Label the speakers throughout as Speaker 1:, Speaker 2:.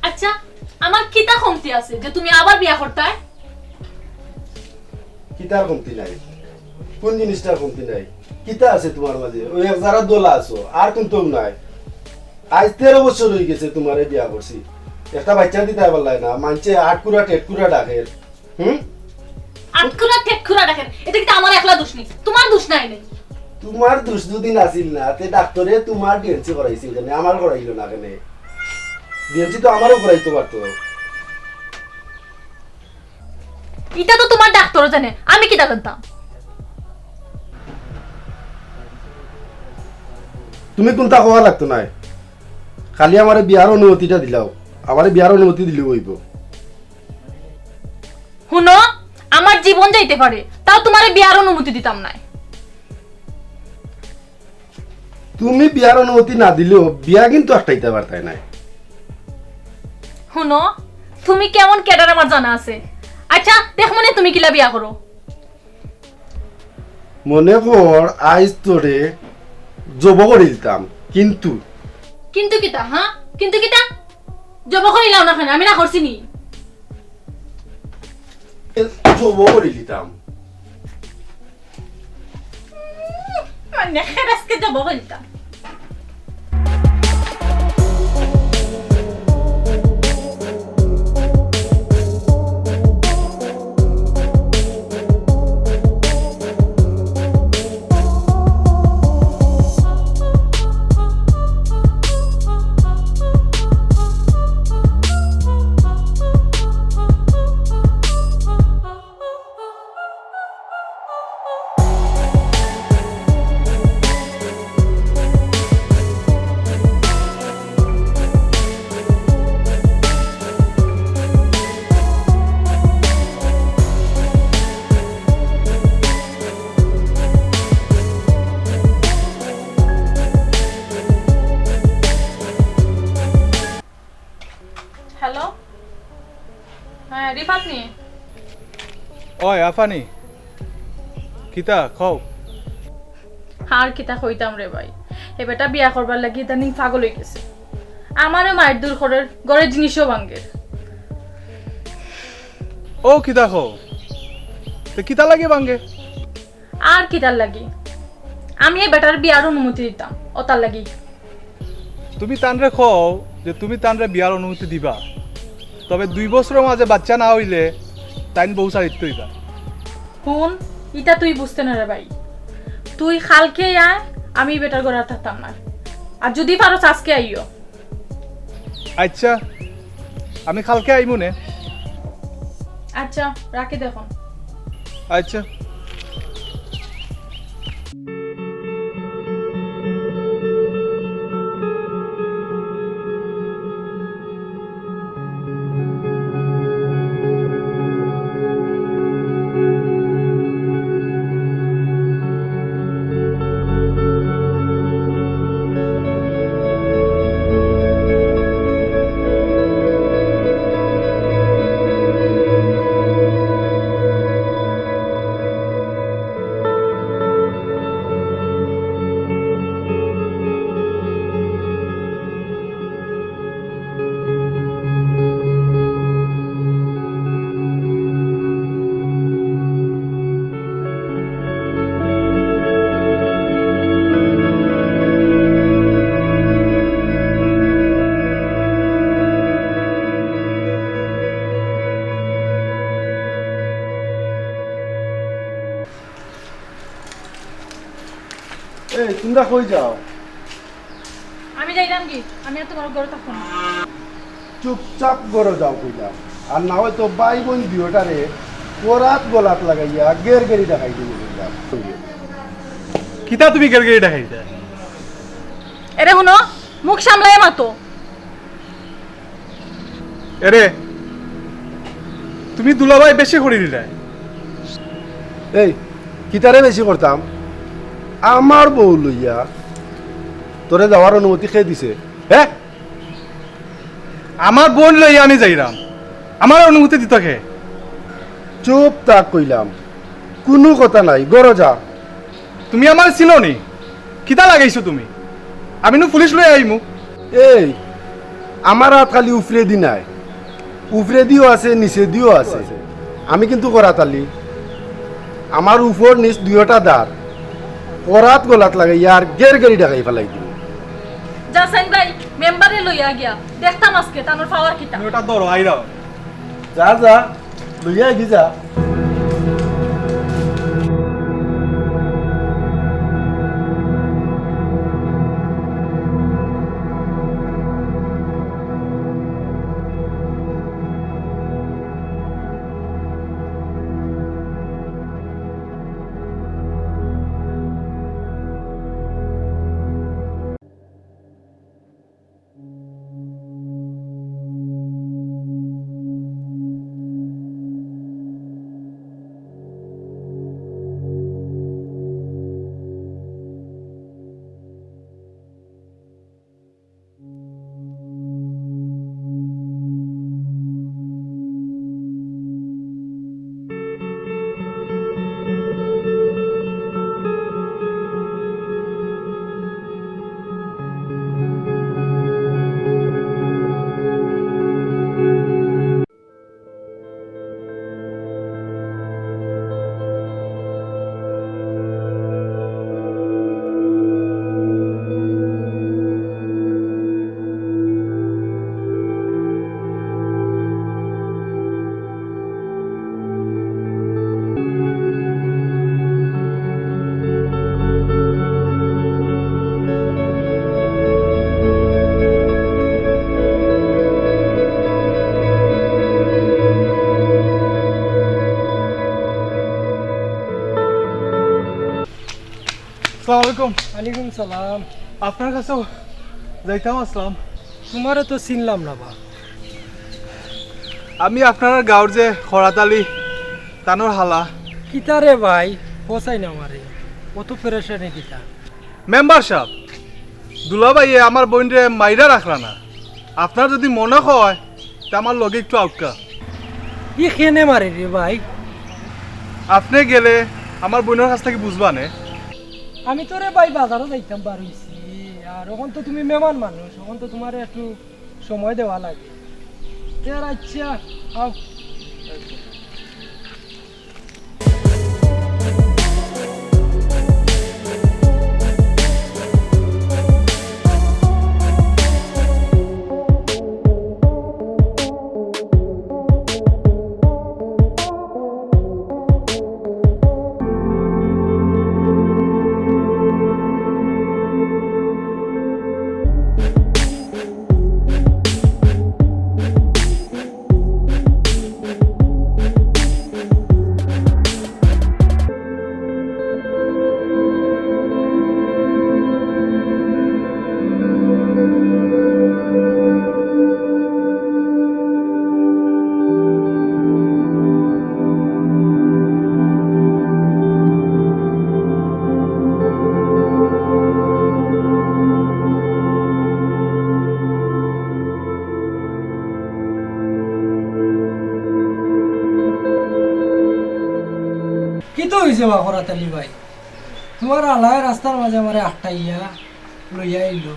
Speaker 1: আচ্ছা আমার কিতা কমতি আছে যে তুমি আবার বিয়া করতে?
Speaker 2: কিতার কমতি নাই, কোন জিনিসটার কমতি নাই? কিতা আছে তোমার মাঝে? ওই এক যারা দোলা আছো, আর কিন্তু নাই। আজ 13 বছর হয়ে গেছে তোমারে বিয়া করছি, একটা বাচ্চা দিতে পারলাই না। মানছে আটকুরা টেটকুরা ডাকে।
Speaker 1: আটকুরা টেটকুরা দেখেন, এটা কিন্তু আমার একলা দোষ নেই, তোমার দোষ নাই নেই।
Speaker 2: তোমার দোষ দুদিন আসিল না, তে ডাক্তারে তোমার ডিএনসি করাইছিল কেন? আমার করাইল না কেন? ডিএনসি তো আমারও করাইতে পারতো।
Speaker 1: এটা তো তোমার ডাক্তারও জানে, আমি কিতা জানতাম?
Speaker 2: তুমি কোনটা হওয়া লাগতো না, খালি আমার বিয়ার অনুমতিটা দিলাও। আমার বিয়ার অনুমতি দিলেও হইব।
Speaker 1: শুনো, আমার জীবন যাইতে পারে, তাও তোমার বিয়ার অনুমতি দিতাম না।
Speaker 2: তুমি বিয়ার অনুমতি না দিলেও বিয়া কিন্তু একটাইতে পারতাই নাই।
Speaker 1: শুনো, তুমি কেমন কেডার আমার জানা আছে। আচ্ছা দেখ মনে তুমি কিলা বিয়া করো।
Speaker 2: মনে কর আইজ তোরে জব করে দিতাম, কিন্তু
Speaker 1: কিন্তু কিতা? হ্যাঁ কিন্তু কিতা? জব করিলাও না কেন? আমি না করছি নি?
Speaker 2: জব করে দিতাম।
Speaker 1: মানে আজকে জব করিতাম। হ্যালো, হ্যাঁ রিফাত নি?
Speaker 3: ওই আফানি কিতা খাও?
Speaker 1: আর কিতা কইতাম রে ভাই, এ বেটা বিয়া করবার লাগি ইদানিং পাগল হয়ে গেছে। আমারও মায়ের দূর করে ঘরের জিনিসও ভাঙ্গে।
Speaker 3: ও কিতা খাও? তে কিতা লাগে বাঙ্গে?
Speaker 1: আর কিতার লাগি, আমি এই বেটার বিয়ার অনুমতি দিতাম, ও তার লাগি।
Speaker 3: তুমি তানরে খাও যে তুমি তানরে বিয়ার অনুমতি দিবা, তবে 2 বছরের মাঝে বাচ্চা না হইলে তাইন বউ সারিত হইবা।
Speaker 1: শুন, ইটা তুই বুঝতে না রে ভাই। তুই খালকে আয়, আমি বেটার ঘরে আর থাকতাম না। আর যদি পারো আজকে আইও।
Speaker 3: আচ্ছা আমি কালকে আইমু নে।
Speaker 1: আচ্ছা রাখি দেখুন।
Speaker 3: আচ্ছা
Speaker 2: এই তোমরা কই যাও?
Speaker 1: আমি যাইলাম কি, আমি আর তোমার ঘরে থাকবো না।
Speaker 2: চুপচাপ ঘরে যাও কইলাম, আর না হয়তো ভাই বোন দুইটারে পরাত গলাত লাগাইয়া গের গেরি দেখাই দিব কইলাম।
Speaker 3: কিতা তুমি গেরগেরি দেখাইতা?
Speaker 1: এরে শুনো, মুখ সামলায় মাতো।
Speaker 3: এরে তুমি দুলাভাই বেশি করে দিলে।
Speaker 2: এই কিতারে বেশি করতাম আমার বউ লইয়া তোরে যাওয়ার অনুমতি খেয়ে দিছে হ্যাঁ?
Speaker 3: আমার বোন লইয়া আমি যাইরাম, আমার অনুমতি দিত কে?
Speaker 2: চুপ তাক কইলাম, কোনো কথা নাই, গড় যা।
Speaker 3: তুমি আমার চিনো নি? কিতা লাগাইছো তুমি? আমি নো পুলিশ লই আইমু।
Speaker 2: এই আমার হাত খালি উফরে দি নাই, উফরে দিও আছে নিচে দিও আছে। আমি কিন্তু করাতালি, আমার উপর নিচ দুইটা দাঁড় করাত গলাত লাগাইয়া আর গের গেরি ডাকাই ফেলাই দিই।
Speaker 1: জাসাইন ভাই মেম্বারে লইয়া গিয়া দেখতাম আজকে তানোর পাওয়ার কিটা।
Speaker 3: তুমি ওটা ধরো আইরাও।
Speaker 2: যা যা লইয়া গি যা।
Speaker 3: আসসালামু আলাইকুম।
Speaker 4: ওয়ালাইকুম সালাম।
Speaker 3: আপনার কাছেও যাইতাম আসলাম।
Speaker 4: তোমারে তো চিনলাম না বা।
Speaker 3: আমি আপনার গাঁৱৰ যে খৰাতালি তানোর হালা
Speaker 4: কিতারে ভাই পচাই না মারে কত পেরেশানি কিতা।
Speaker 3: মেম্বার সাহেব, দুলাভাইয়ে আমার বোনরে মাইরা রাখলা না। আপনার যদি মনে হয় তা আমার লগে একটু আউটকা।
Speaker 4: ই খেনে মারে রে ভাই।
Speaker 3: আপনি গেলে আমার বোনের কাছ থেকে বুঝবা নে।
Speaker 4: আমি তোরে ভাই বাজারও যাইতাম বার হইছি, আর এখন তো তুমি মেহমান মানুষ, এখন তো তোমার একটু সময় দেওয়া লাগে। আচ্ছা আও। কি তো হয়েছে বা খরাতালি ভাই? তোমার আলায় রাস্তার মাঝে আমারে আটটাইয়া লইয়া আইলো।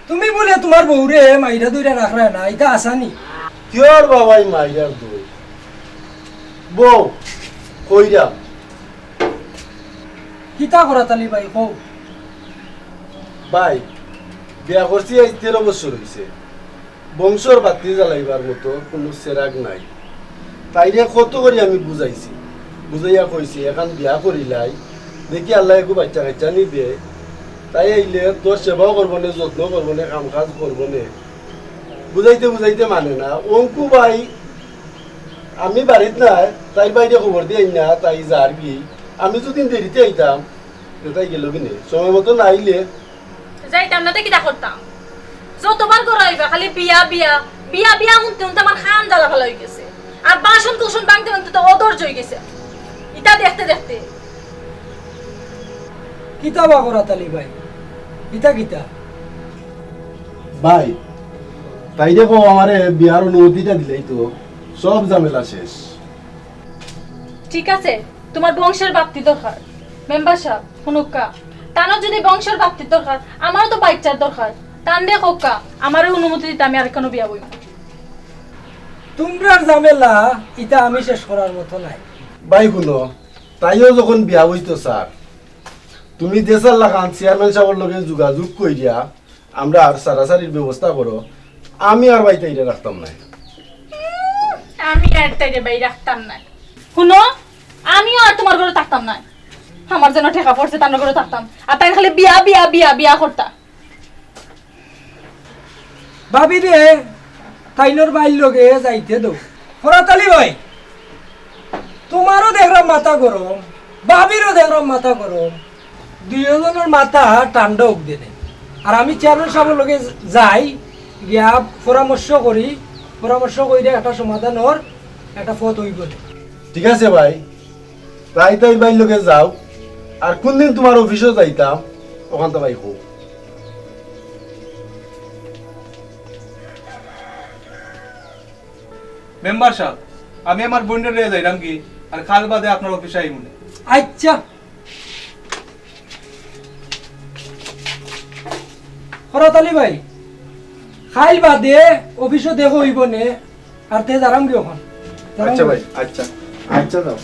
Speaker 4: তুমি বলে তোমার বউরে মাইরা দুইটা রাখরা না, এটা আসানি?
Speaker 2: কিয়র বাবাই মাইয়ার দই বউ কইরা
Speaker 4: কিতা খরাতালি ভাই কও।
Speaker 2: ভাই বিয়া করছি আজ 13 বছর হয়েছে, বংশর বাতি জ্বালাইবার মতো কোনো চেরাগ নাই। তাইরে কত করে আমি বুঝাইছি, বুঝাইয়া কইছি এখন বিয়া করিলাই দেখি আল্লাহ একটু বাচ্চা কাচ্চা নিবে, তাই আইলে তোর সেবাও করবো নে, যত্ন করবো নে, কাম কাজ করবো নে। বুঝাইতে বুঝাইতে মানে না। অঙ্কু ভাই আমি বাড়িত নাই, তাই বাইরে খবর দিয়ে না, তাই যার কি আমি যদি দেরিতে আইতাম তো তাই গেল কিনে সময় মতো না আইলে
Speaker 1: যাইতাম না তো কিটা করতাম? যতবার ঘর আইবা খালি বিয়া বিয়া বিয়া বিয়া শুনতে শুনতে আমার খান জ্বালা ভালো হয়ে গেছে, আর বাসন কুসন ভাঙতে ভাঙতে তো অধৈর্য হয়ে গেছে। ইটা দেখতে দেখতে
Speaker 4: কিতা বা করা তালি ভাই, কিতা কিতা?
Speaker 2: ভাই তাই দেখো আমারে বিয়ার অনুমতিটা দিলেই তো সব ঝামেলা শেষ।
Speaker 1: ঠিক আছে, তোমার বংশের বাপ্তি দরকার। মেম্বার সাহেব হুনুকা, তানও যদি বংশের বাপ্তির দরকার, আমারও তো বাচ্চার দরকার। টান দে হোকা, আমারও অনুমতি দিতে আমি আর কোনো বিয়া বইব।
Speaker 4: তোমরার ঝামেলা ইটা আমি শেষ করার মতো নাই।
Speaker 2: ভাই শুনো, তাইও যখন বিয়া হইতো স্যার, তুমি দেশের লাগান চেয়ারম্যান সাহেবের লগে যোগাযোগ কই দিয়া আমরা আর সারাসারির ব্যবস্থা করো, আমি আর ভাই তাইরে রাখতাম না।
Speaker 1: আমি আর তাইরে বাই রাখতাম না। শুনো, আমিও আর তোমার ঘরে থাকতাম না। আমার যেন ঠেকা পড়ছে তার ঘরে থাকতাম, আর তাই খালি বিয়া বিয়া বিয়া বিয়া করতা।
Speaker 4: ভাবি রে তাইনোর বাইর লগে যাইতে দো। ফরাতালি ভাই, তোমারও দেখলাম মাথা গরম, ভাবিরও দেখলাম মাথা গরম, দুইজনের মাথা ঠান্ডা উঠবে নেই। আর আমি চেয়ারম্যান সাহেবের লগে যাই গিয়া পরামর্শ করি একটা সমাধানের একটা পথ হইব।
Speaker 2: ঠিক আছে ভাই, তাই তাই ভাই লগে যাও, আর কোন দিন তোমার অফিসে যাইতাম ওখান তো ভাই হোক।
Speaker 3: মেম্বার সাহেব, আমি আমার বোনের লিয়ে যাইলাম কি, আর কাল বাদে আপনার অফিসে আই মনে।
Speaker 4: আচ্ছা ফরাতালি ভাই, খাইল বাদে অফিসে দেখো হইব নে, আর তে যারাম কি ওখান।
Speaker 2: আচ্ছা ভাই, আচ্ছা আচ্ছা যাও।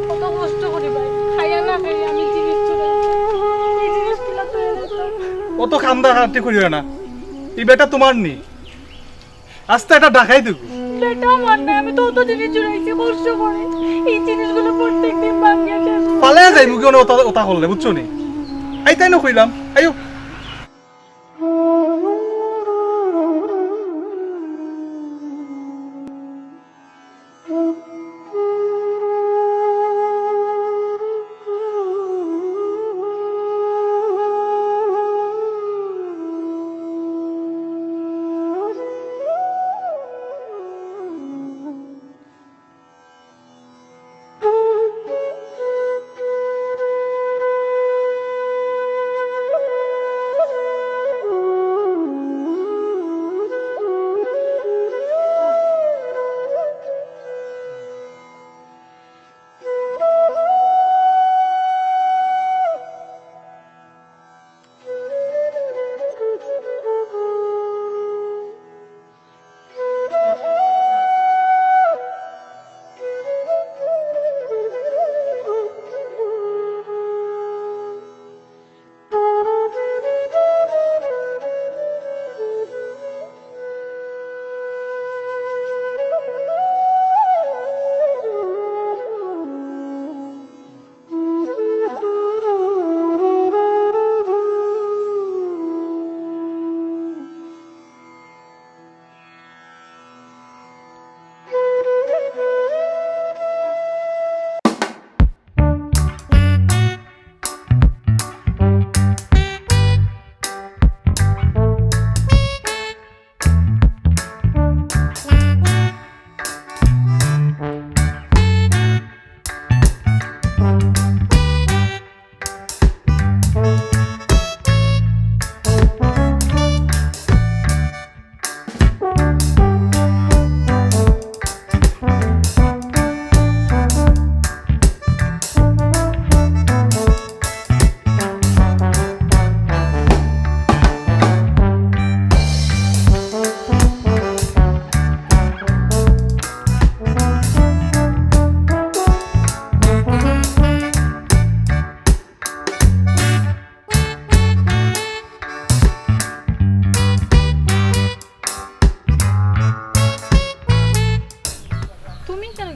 Speaker 1: কত কষ্ট করি ভাই, খাইয়া না খাইয়া আমি জিনিস চুরাইছি। এই জিনিসগুলো তো এনেতাম।
Speaker 3: অত কান্দা কাটি করিও না, এই বেটা তোমার নি, আস্তে এটা ডাকাই দেবো।
Speaker 1: বেটা আমার না, আমি তো অত জিনিস চুরাইছি কষ্ট করে। এই জিনিসগুলো প্রত্যেকদিন ভাঙিয়া শেষ করি।
Speaker 3: পালে যাই মুখে ওটা ওটা করলে, বুঝছো নি? এই তাই না কইলাম, আইও।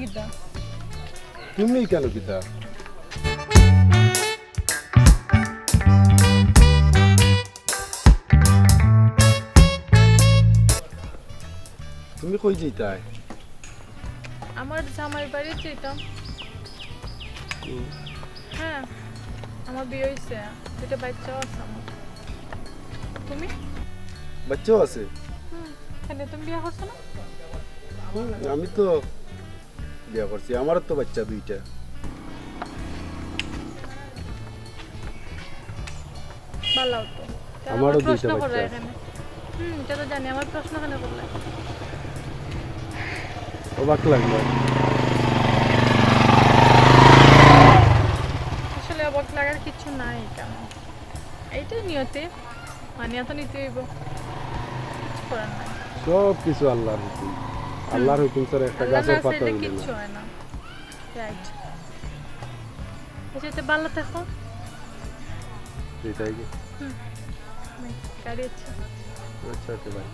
Speaker 1: গীতা
Speaker 2: তুমি কেন কিতা তুমি কই যাইতাই
Speaker 1: আমার জামাই বাড়ি যেতাম হ্যাঁ আমার বিয়ে হয়েছে দুটো বাচ্চাও আছে আমার তুমি
Speaker 2: বাচ্চাও আছে
Speaker 1: কেন তুমি বিয়ে করছো না
Speaker 2: আমি তো বিয়া করছি আমারও তো বাচ্চা দুইটা
Speaker 1: ভালো তো
Speaker 2: আমারও দুইটা
Speaker 1: প্রশ্ন
Speaker 2: বাচ্চা
Speaker 1: করলে
Speaker 2: আছে।
Speaker 1: এখানে এটা তো জানি আমার প্রশ্ন কেন করলে
Speaker 2: অবাক লাগলো
Speaker 1: আসলে অবাক লাগার কিছু নাই কেন এইটাই নিয়তে মানিয়া তো নিতে হইব কিছু করার নাই
Speaker 2: সব কিছু আল্লাহর হুকুম আল্লাহর হুকুম ছাড়া একটা
Speaker 1: আল্লাহ
Speaker 2: গাছের
Speaker 1: না
Speaker 2: পাতা
Speaker 1: চাইলে
Speaker 2: উঠে
Speaker 1: কিচ্ছু
Speaker 2: না
Speaker 1: হয় না রাইট আচ্ছা ভালো থাকো
Speaker 2: এটাই কি
Speaker 1: গাড়ি আছে
Speaker 2: আচ্ছা ওকে বাই